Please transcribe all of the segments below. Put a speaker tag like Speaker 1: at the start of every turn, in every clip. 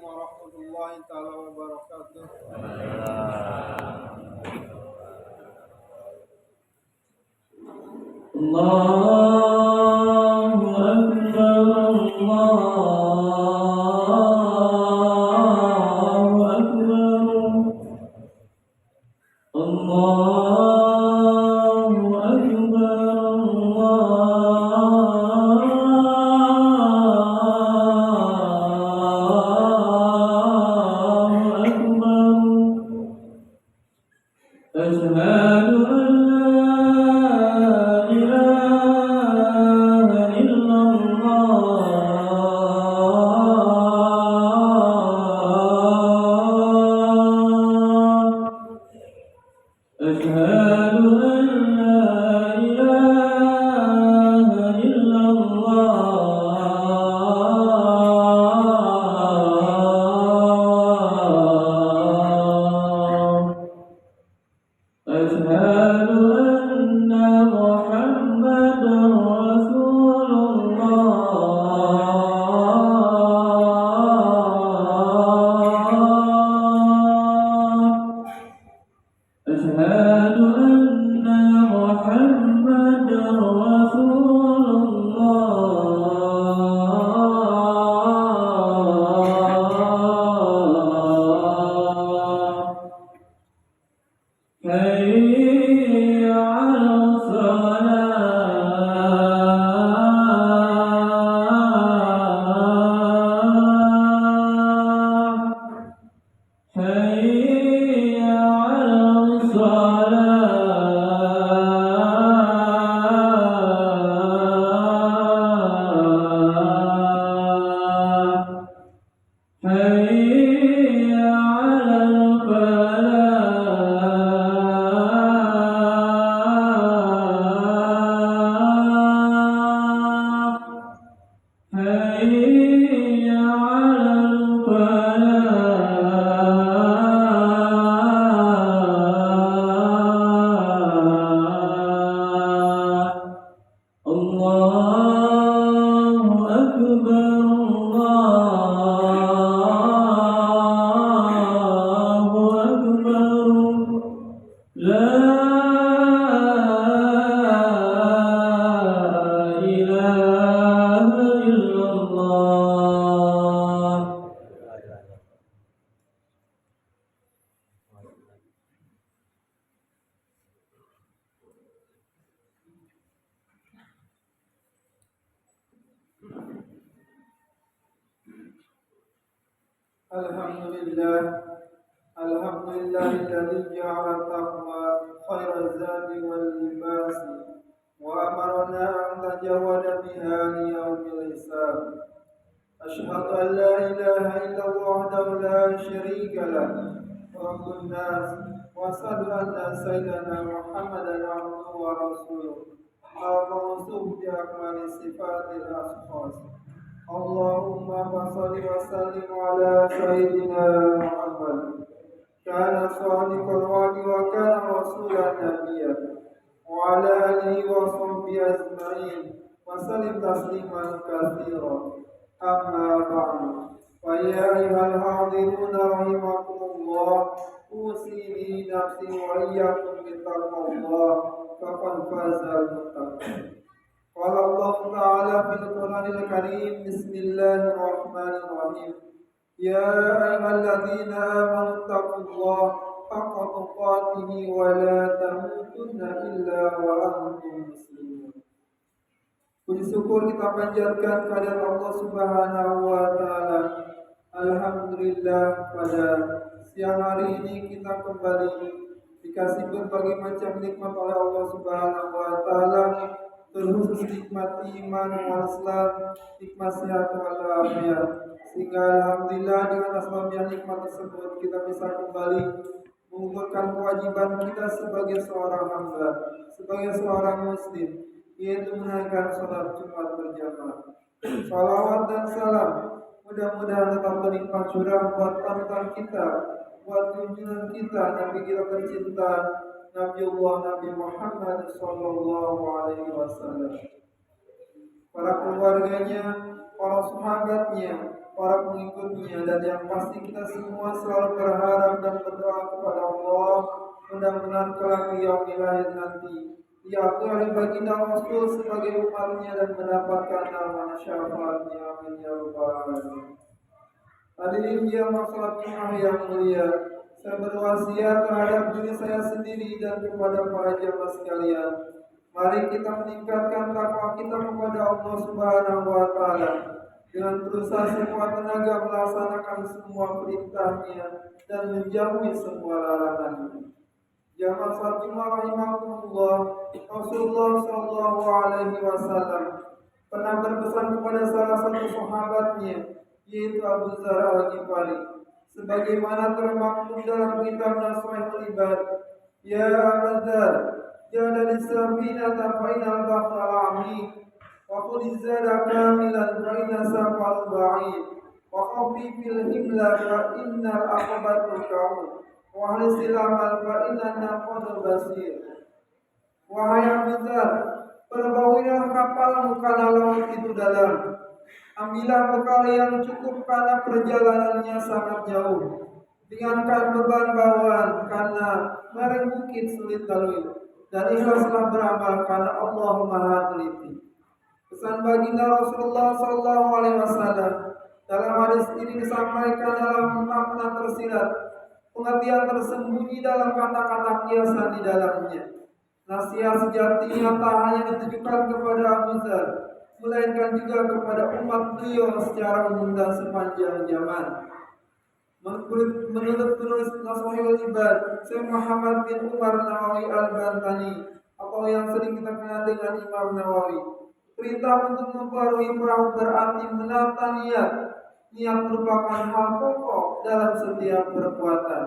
Speaker 1: warahmatullahi taala wabarakatuh.
Speaker 2: Allahu Akbar, Allahu Akbar, Allahu Akbar, Allahu Akbar. Asyhadu an la ilaha illallah. Asyhadu an la ilaha illallah. أشهد أن محمدا رسول الله. أشهد أن محمدا رسول الله. حي على الصلاة، حي على الصلاة، حي على الفلاح، حي على الفلاح. الله أكبر، الله أكبر، لا إله إلا الله.
Speaker 1: Alhamdulillah, alhamdulillahilladzi ja'ala taqwa khairaz zadi wal libas wa amarna an tajawwada biha li yaumil hisab. Ashhadu an la ilaha illallah wahdahu la syarika lah, rabbun nas, wa asyhadu anna sayyidana Muhammadan abduhu wa rasuluh, al-mawsuf bi akmali sifatil asfas. Allahumma salli wa sallim ala sayyidina Muhammad. Kana sadiqal wa'di wa kana rasulan nabiyyan. Wa ala alihi wa sahbihi ajma'in. Wa sallim tasliman katsiran. Amma ba'du. Wa ya ayyuhal hadiruna rahimakumullah. Usini nafsi wa iyyakum bittaqwallah. Faqad fazal muttaqin. قال الله تعالى في القرآن الكريم بسم الله الرحمن الرحيم يا أيها الذين آمنوا اتقوا الله حق تقاته ولا تموتن إلا وأنتم مسلمون. Puji syukur kita panjatkan kepada Allah Subhanahu wa taala. Alhamdulillah, pada siang hari ini kita kembali dikasih berbagai macam nikmat oleh Allah Subhanahu wa taala, terkhusus nikmat iman wal Islam, nikmat sehat wal afiat. Sehingga alhamdulillah dengan asbabnya nikmat tersebut kita bisa kembali mengumpulkan kewajiban kita sebagai seorang hamba, sebagai seorang muslim, yaitu menunaikan salat Jumat berjamaah. Salawat dan salam mudah-mudahan tetap berlimpah curah buat panutan kita, buat junjungan kita, Nabi kita tercinta, Nabiullah Nabi Muhammad sallallahu alaihi wasallam, para keluarganya, para sahabatnya, para pengikutnya, dan yang pasti kita semua selalu berharap dan berdoa kepada Allah mudah-mudahan kelak di yaumil akhir nanti diakui oleh baginda Rasul sebagai umatnya dan mendapatkan nama syafaatnya. Amin ya rabbal alamin. Hadirin yang masalah Jumat yang mulia, saya berwasiat terhadap diri saya sendiri dan kepada para jamaah sekalian. Mari kita meningkatkan takwa kita kepada Allah Subhanahu wa taala dengan berusaha sekuat tenaga melaksanakan semua perintahnya dan menjauhi semua larangannya. Jamaah salat Jumat rahimakumullah, Rasulullah sallallahu alaihi wasallam pernah berpesan kepada salah satu sahabatnya, yaitu Abu Dzar Al-Ghifari, sebagaimana termaktub dalam kitab Nashihul Ibad, ya Abu Dzar, jada lisabinata fa inal bahra amik wa khudh zada kamilan fa inna safar ba'id wa khafi fil himla fa innal aqbatu ka'ud wa halisil amal fa inna naqadu basir. Wahai Abu Dzar, perbawilah kapalmu karena laut itu dalam. Ambillah bekal yang cukup karena perjalanannya sangat jauh. Ringankan beban bawaan karena lereng bukit sulit lalui. Dan ikhlaslah beramal karena Allah Maha Teliti. Pesan baginda Rasulullah SAW dalam hadis ini disampaikan dalam makna tersirat, pengertian tersembunyi dalam kata-kata kiasan di dalamnya. Nasihat sejatinya tak hanya ditujukan kepada Abu Dzar, melainkan juga kepada umat beliau secara umum dan sepanjang zaman. Menurut penulis Nashihul Ibad, Syekh Muhammad bin Umar Nawawi Al-Bantani, atau yang sering kita kenal dengan Imam Nawawi, perintah untuk membarui perahu berarti menata niat. Niat merupakan hal pokok dalam setiap perbuatan.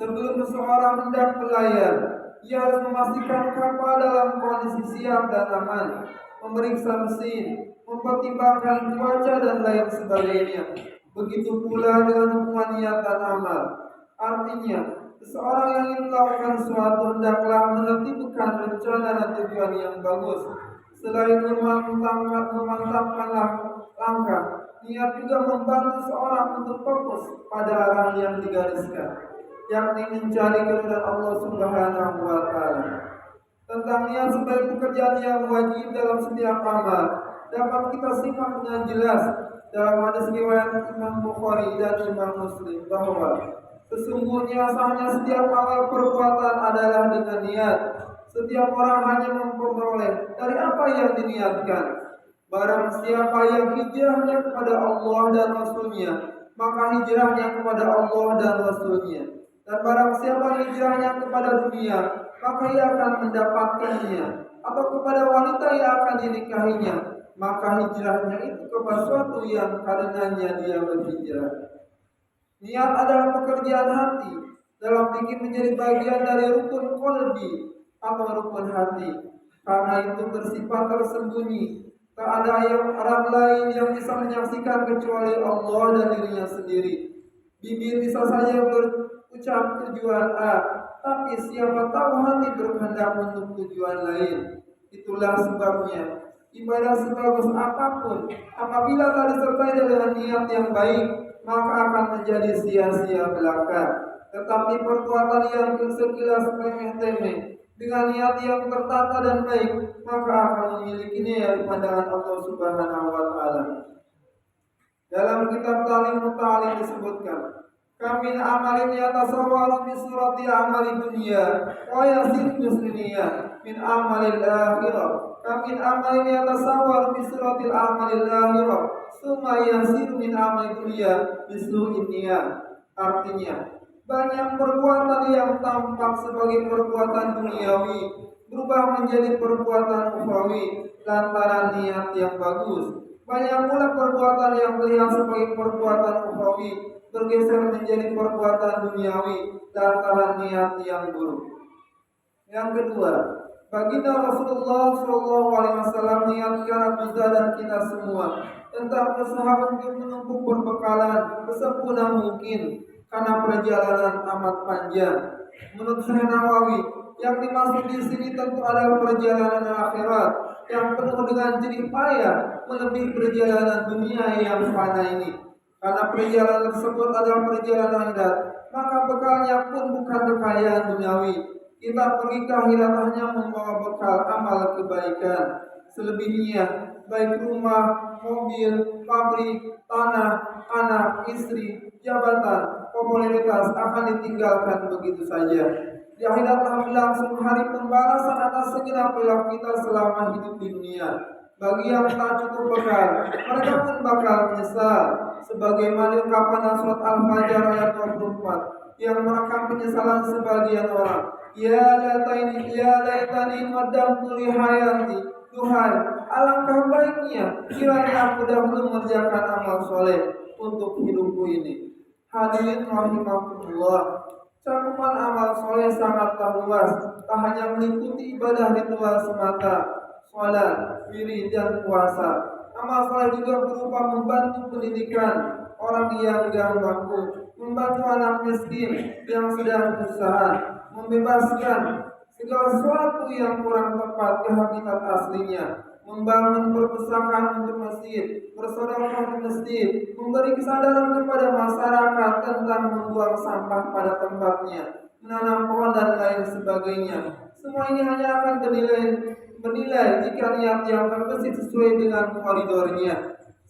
Speaker 1: Sebelum seseorang hendak berlayar, ia harus memastikan kapal dalam kondisi siap dan aman, memeriksa mesin, mempertimbangkan cuaca dan lain sebagainya. Begitu pula dengan hubungan niat dan amal. Artinya, seseorang yang ingin melakukan sesuatu hendaklah menentukan rencana dan tujuan yang bagus. Selain memantapkan langkah, niat juga membantu seorang untuk fokus pada arah yang digariskan, yakni mencari keridhaan Allah Subhanahu wa taala. Tentang niat sebagai pekerjaan yang wajib dalam setiap amal dapat kita simak dengan jelas dalam hadis riwayat Imam Bukhari dan Imam Muslim bahwa sesungguhnya sahnya setiap amal perbuatan adalah dengan niat. Setiap orang hanya memperoleh dari apa yang diniatkan. Barang siapa yang hijrahnya kepada Allah dan Rasulnya, maka hijrahnya kepada Allah dan Rasulnya. Dan barang siapa hijrahnya kepada dunia, maka ia akan mendapatkannya. Atau kepada wanita yang akan dinikahinya, maka hijrahnya itu kepada sesuatu yang karenanya dia berhijrah. Niat adalah pekerjaan hati. Dalam fikih menjadi bagian dari rukun qalbi atau rukun hati. Karena itu bersifat tersembunyi. Tak ada orang lain yang bisa menyaksikan kecuali Allah dan dirinya sendiri. Bibir bisa saja berucap tujuan A, tapi siapa tahu hati berkehendak untuk tujuan lain. Itulah sebabnya ibadah sebagus apapun, apabila tak disertai dengan niat yang baik, maka akan menjadi sia-sia belaka. Tetapi perbuatan yang sekilas remeh-temeh dengan niat yang tertata dan baik, maka akan memiliki nilai di pandangan Allah Subhanahu wa taala. Dalam kitab Ta'lim Muta'alim disebutkan, kamin amalin yatasawwaru bi surati amali dunya wa yasir muslimiyah min amalil akhirah. Kamin amalin yatasawwaru bi surati amalil akhirah summa yasir min amali dunya bi su'in niyah. Artinya, banyak perbuatan yang tampak sebagai perbuatan duniawi berubah menjadi perbuatan ukhrawi lantaran niat yang bagus. Banyak pula perbuatan yang terlihat sebagai perbuatan ukhrawi bergeser menjadi perbuatan duniawi lantaran niat yang buruk. Yang kedua, baginda Rasulullah SAW mengingatkan Abu Dzar dan kita semua tentang usaha untuk menumpuk perbekalan sesempurna mungkin karena perjalanan amat panjang. Menurut Syekh Nawawi, yang dimaksud di sini tentu adalah perjalanan akhirat, yang penuh dengan jerih payah menempuh perjalanan dunia yang fana ini. Karena perjalanan tersebut adalah perjalanan akhirat, maka bekalnya pun bukan kekayaan duniawi. Kita pergi ke akhirat hanya membawa bekal amal kebaikan. Selebihnya, baik rumah, mobil, pabrik, tanah, anak, istri, jabatan, popularitas akan ditinggalkan begitu saja. Di akhirat telah berlangsung hari pembalasan atas segenap perilaku kita selama hidup di dunia. Bagi yang tak cukup bekal, mereka pun bakal menyesal. Sebagaimana ungkapan surat Al-Fajr ayat 24 yang merekam penyesalan sebagian orang. Ya laitani qaddamtu li hayati. Tuhan, alangkah baiknya kiranya aku dahulu mengerjakan amal soleh untuk hidupku ini. Hadirin rahimakumullah. Cakupan amal soleh sangatlah luas, tak hanya meliputi ibadah ritual semata, sholat, wirid, dan puasa. Amal soleh juga berupa membantu pendidikan orang yang gak mampu, membantu anak miskin yang sedang berusaha, membebaskan segala sesuatu yang kurang tepat ke habitat aslinya, membangun perpustakaan untuk masjid, bersedekah di masjid, memberi kesadaran kepada masyarakat tentang membuang sampah pada tempatnya, menanam pohon dan lain sebagainya. Semua ini hanya akan bernilai jika niat yang terbesit sesuai dengan koridornya.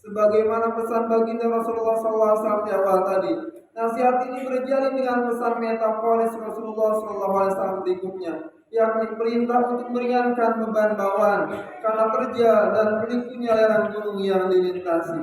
Speaker 1: Sebagaimana pesan baginda Rasulullah SAW di awal tadi, nasihat ini berjalin dengan pesan metaforis Rasulullah SAW berikutnya, yakni perintah untuk meringankan beban bawaan karena kerja dan berliku lereng gunung yang dilintasi.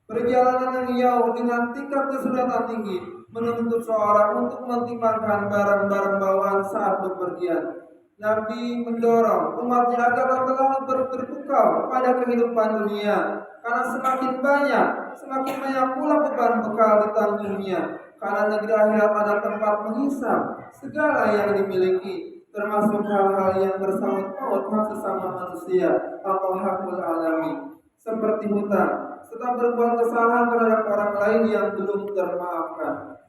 Speaker 1: Perjalanan yang jauh dengan tingkat kesulitan tinggi menuntut seorang untuk mempertimbangkan barang-barang bawaan saat bepergian. Nabi mendorong umatnya agar tak terlalu berpukau pada kehidupan dunia, karena semakin banyak pula beban bekal ditanggungnya. Karena negeri akhirat ada tempat menghisap segala yang dimiliki, termasuk hal-hal yang bersangkut paut hak sesama manusia atau hakul alami, seperti hutang, serta berbuat kesalahan terhadap orang lain yang belum termaafkan.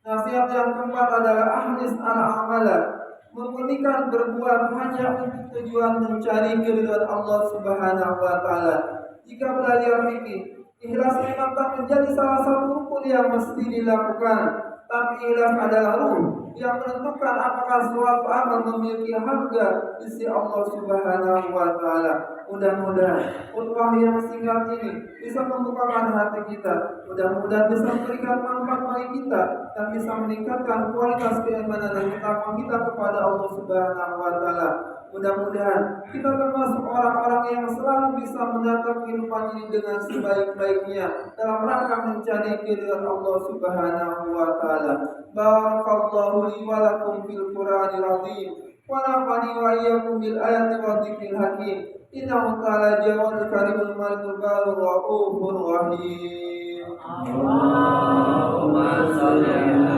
Speaker 1: Nasihat yang keempat adalah ahlis al-amala, memurnikan berbuat hanya untuk tujuan mencari keridhaan Allah Subhanahu wa taala. Jika belajar fikih, ikhlas memang tak menjadi salah satu rukun yang mesti dilakukan, tapi ikhlas adalah ruh yang menentukan apakah suatu amal memiliki harga di sisi Allah Subhanahu wa taala. Mudah-mudahan khutbah yang singkat ini bisa membukakan hati kita. Mudah-mudahan bisa memberikan manfaat bagi kita dan bisa meningkatkan kualitas keimanan dan ketakwaan kita kepada Allah Subhanahu wa taala. Mudah-mudahan kita termasuk orang-orang yang selalu bisa menatap kehidupan ini dengan sebaik-baiknya dalam rangka mencari keridhaan Allah Subhanahu wa taala. Barakallahu li wa lakum fil Qur'anil azim wa nafa'ani wa iyyakum bil ayati wa dzikril hakim. Innahu ta'ala jawadul karimul malikul barur raufur rahim.
Speaker 2: Allahumma shalli ala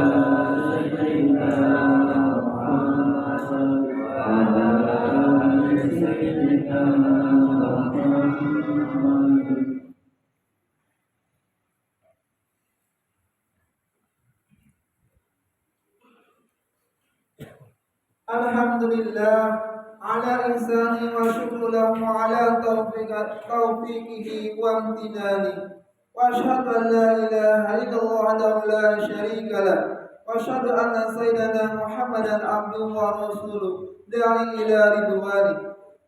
Speaker 2: sayyidina Muhammad wa ala ali sayyidina Muhammad.
Speaker 1: Alhamdulillah ala ihsani wa syukru lahu ala taufiqihi wa amtinani. Wa asyhadu an la ilaha illallah wahdahu la syarika lah. Wa asyhadu anna sayyidana Muhammadan abduhu wa rasuluh da'i ila ridwani.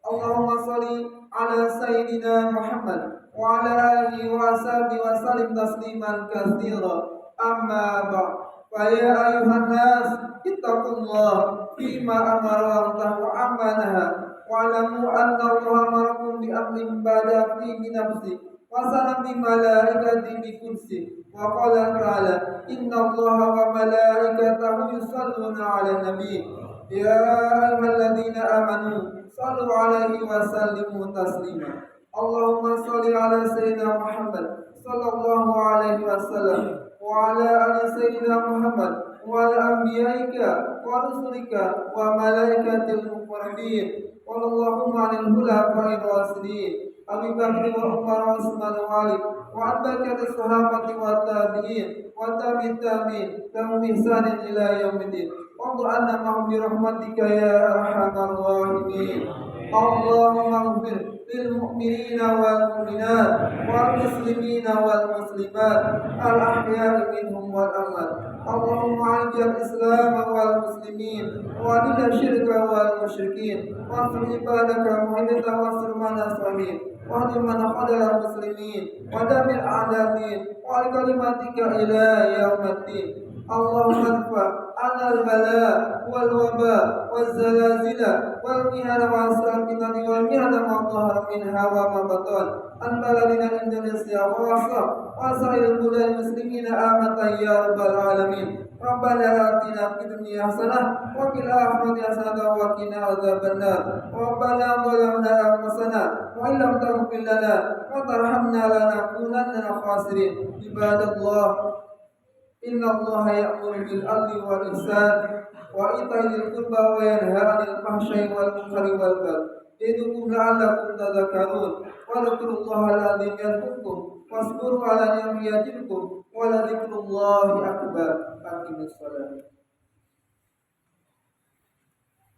Speaker 1: Allahumma shalli ala sayyidina Muhammad wa ala alihi wa sahbihi wa sallim tasliman katsira. Amma ba'd. Fa ya ayuhan nas ittaqullah fima amara wa amanaha wa alamu anna Allah amarakum bi amrin bada fi nafsi wa sana bi malaikati bi kursi wa qala ta'ala inna Allah wa malaikatahu yusalluna 'alan nabi ya ayyuhalladzina amanu sallu 'alaihi wa sallimu taslima. Allahumma shalli 'ala sayyidina Muhammad sallallahu alaihi wasallam wa 'ala ali sayyidina Muhammad wa ala anbiya'ika wa rusulika wa malaikatil muqarrabin wa Allahumma 'alal khulafa'ir rasyidin Abi Bakr wa Umar wa Utsman wa Ali wa abakatis sahabati wa tabi'in wa tabi'in lahum ihsanin ila yaumiddin wa anna ma'hum bi rahmatika ya arhamar rahimin. اللهم اغفر للمؤمنين والمؤمنات والمسلمين والمسلمات الأحياء منهم والأموات. اللهم أعز الإسلام والمسلمين وأذل الشرك والمشركين وانصر عبادك المؤمنين وانصر من الصالحين واهد من خذل المسلمين ودمر أعداء الدين وكلمتك إلى يوم الدين. اللهم ادفع عنا البلاء والوباء والزلازل والمهن والساكنة والمهن ما ظهر منها وما بطن عن بلدنا إندونيسيا وسائر البلاد المسلمين آمة يا رب العالمين. ربنا آتنا في الدنيا حسنة وفي الآخرة حسنة وقنا عذاب النار. ربنا ظلمنا أنفسنا وإن لم تغفر لنا وترحمنا لنكونن من الخاسرين. عباد الله، إن الله يأمر بالعدل والإحسان وإيتاء ذي القربى وينهى عن الفحشاء والمنكر والبغي يعظكم لعلكم تذكرون. واذكروا الله العظيم يذكركم واذكروا على نعمه يزدكم ولذكر الله أكبر. أقم الصلاة.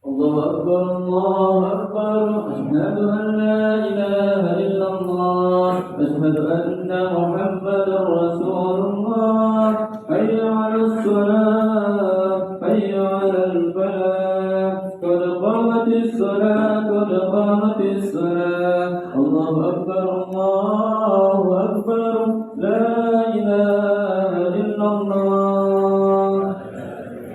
Speaker 2: الله أكبر الله أكبر. أشهد أن لا إله إلا الله. أشهد أن محمدا رسول الله. حي على الصلاة حي على الفلاح قد قامت الصلاة قد قامت الصلاة. الله أكبر الله